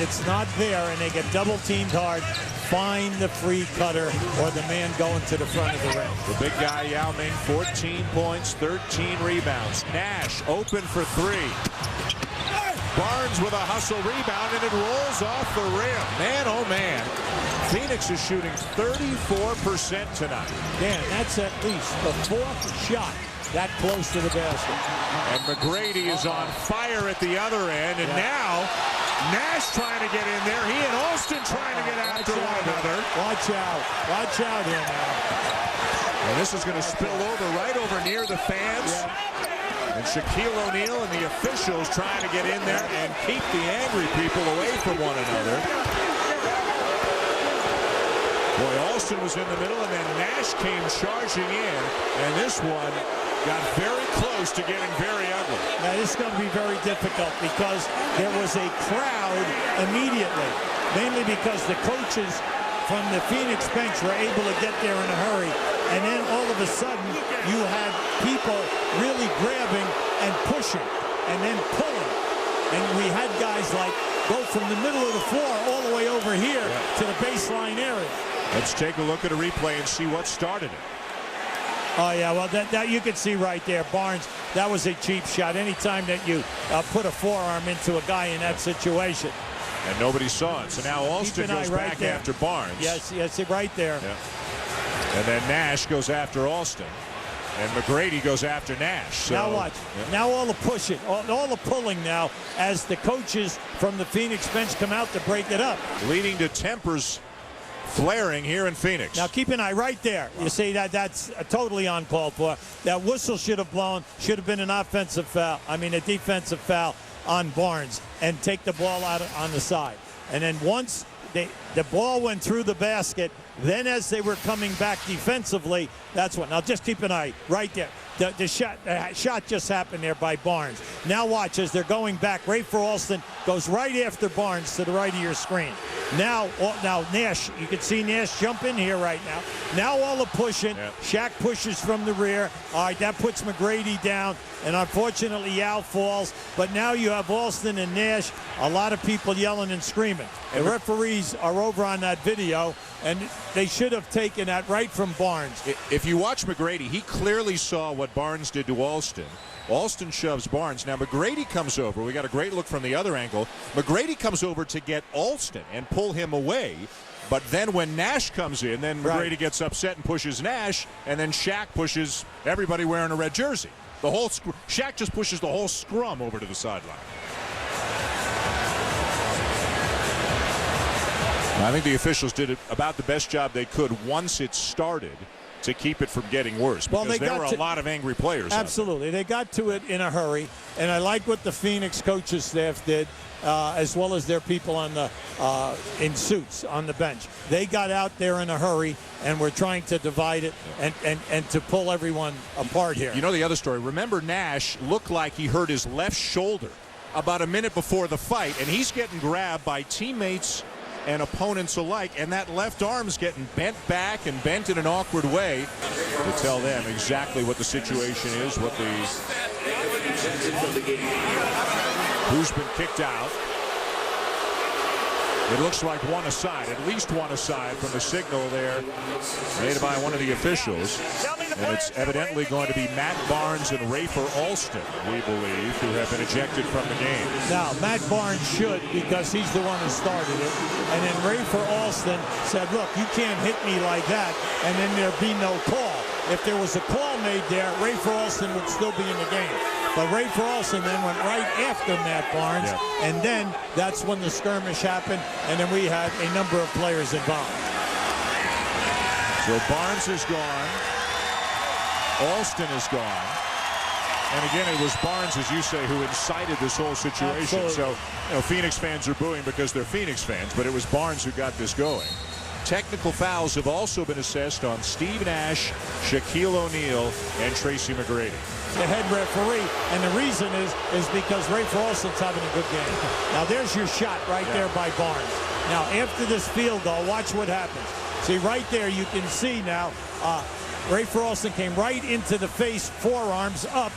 It's not there, and they get double-teamed hard. Find the free cutter or the man going to the front of the ring. The big guy, Yao Ming, 14 points, 13 rebounds. Nash open for three. Barnes with a hustle rebound, and it rolls off the rim. Man, oh man. Phoenix is shooting 34% tonight. Dan, that's at least the fourth shot that close to the basket. And McGrady is on fire at the other end, and now Nash trying to get in there. He and Alston trying to get after one another. Watch out. Watch out here now. And this is going to spill over right over near the fans. And Shaquille O'Neal and the officials trying to get in there and keep the angry people away from one another. Boy, Alston was in the middle, and then Nash came charging in, and this one got very close to getting very ugly. Now, this is going to be very difficult because there was a crowd immediately, mainly because the coaches from the Phoenix bench were able to get there in a hurry, and then all of a sudden you had people really grabbing and pushing and then pulling, and we had guys like go from the middle of the floor all the way over here to the baseline area. Let's take a look at a replay and see what started it. Oh, yeah, well, that you can see right there, Barnes, that was a cheap shot. Anytime that you put a forearm into a guy in that situation. And nobody saw it. So now Alston goes right back there. after Barnes. Yes, right there. Yeah. And then Nash goes after Alston. And McGrady goes after Nash. So, now watch. Yeah. Now all the pushing, all the pulling now as the coaches from the Phoenix bench come out to break it up. Leading to tempers flaring here in Phoenix. Now keep an eye right there. You see that's totally uncalled for. That whistle should have blown, should have been an offensive foul. I mean a defensive foul on Barnes and take the ball out on the side. And then once the ball went through the basket, then as they were coming back defensively, that's what. Now just keep an eye right there. The shot just happened there by Barnes. Now watch as they're going back. Rafer Alston goes right after Barnes to the right of your screen. Now Nash, you can see Nash jump in here right now. Now all the pushing. Yep. Shaq pushes from the rear. All right, that puts McGrady down. And unfortunately, Yao falls. But now you have Alston and Nash, a lot of people yelling and screaming. The referees are over on that video, and they should have taken that right from Barnes. If you watch McGrady, he clearly saw what Barnes did to Alston. Alston shoves Barnes. Now McGrady comes over. We got a great look from the other angle. McGrady comes over to get Alston and pull him away. But then when Nash comes in, then McGrady gets upset and pushes Nash, and then Shaq pushes everybody wearing a red jersey. The whole Shaq just pushes the whole scrum over to the sideline. I think the officials did about the best job they could once it started to keep it from getting worse, because there were a lot of angry players. Absolutely. They got to it in a hurry, and I like what the Phoenix coaches staff did, as well as their people on the in suits on the bench. They got out there in a hurry and were trying to divide it and to pull everyone apart here. You know the other story. Remember, Nash looked like he hurt his left shoulder about a minute before the fight, and he's getting grabbed by teammates and opponents alike, and that left arm's getting bent back and bent in an awkward way to tell them exactly what the situation is, who's been kicked out. It looks like one aside, at least one aside from the signal there made by one of the officials. And it's evidently going to be Matt Barnes and Rafer Alston, we believe, who have been ejected from the game. Now, Matt Barnes should, because he's the one who started it. And then Rafer Alston said, look, you can't hit me like that, and then there'd be no call. If there was a call made there, Rafer Alston would still be in the game. But Rafer Alston then went right after Matt Barnes, and then that's when the skirmish happened, and then we had a number of players involved. So Barnes is gone. Alston is gone. And again, it was Barnes, as you say, who incited this whole situation. Absolutely. So, Phoenix fans are booing because they're Phoenix fans, but it was Barnes who got this going. Technical fouls have also been assessed on Steve Nash, Shaquille O'Neal, and Tracy McGrady. The head referee, and the reason is because Rafer Alston's having a good game. Now there's your shot right there by Barnes. Now after this field goal, watch what happens. See right there, you can see now Rafer Alston came right into the face, forearms up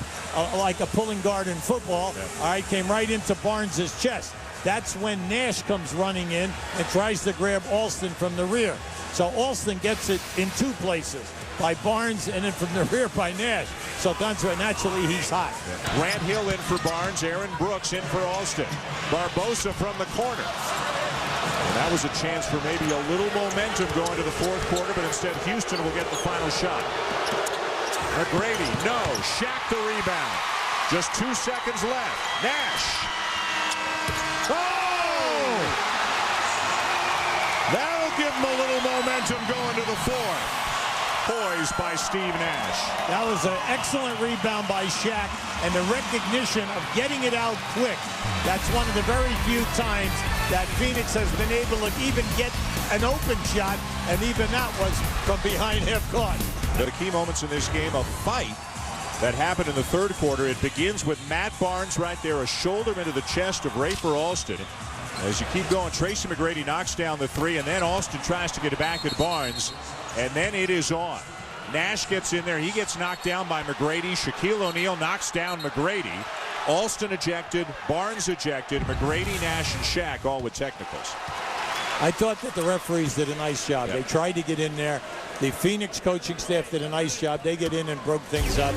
like a pulling guard in football. All right, came right into Barnes's chest. That's when Nash comes running in and tries to grab Alston from the rear. So Alston gets it in two places, by Barnes and then from the rear by Nash. So naturally he's hot. Grant Hill in for Barnes. Aaron Brooks in for Alston. Barbosa from the corner. And that was a chance for maybe a little momentum going to the fourth quarter, but instead Houston will get the final shot. McGrady, no. Shaq the rebound. Just 2 seconds left. Nash. Oh! That'll give him a little momentum going to the fourth. Poised by Steve Nash. That was an excellent rebound by Shaq, and the recognition of getting it out quick. That's one of the very few times that Phoenix has been able to even get an open shot, and even that was from behind half court. The key moments in this game, a fight that happened in the third quarter. It begins with Matt Barnes right there, a shoulder into the chest of Rafer Alston. As you keep going, Tracy McGrady knocks down the three, and then Alston tries to get it back at Barnes, and then it is on. Nash gets in there. He gets knocked down by McGrady. Shaquille O'Neal knocks down McGrady. Alston ejected. Barnes ejected. McGrady, Nash, and Shaq all with technicals. I thought that the referees did a nice job. They tried to get in there. The Phoenix coaching staff did a nice job. They get in and broke things up.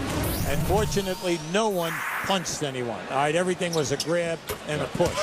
And fortunately, no one punched anyone. All right, everything was a grab and a push.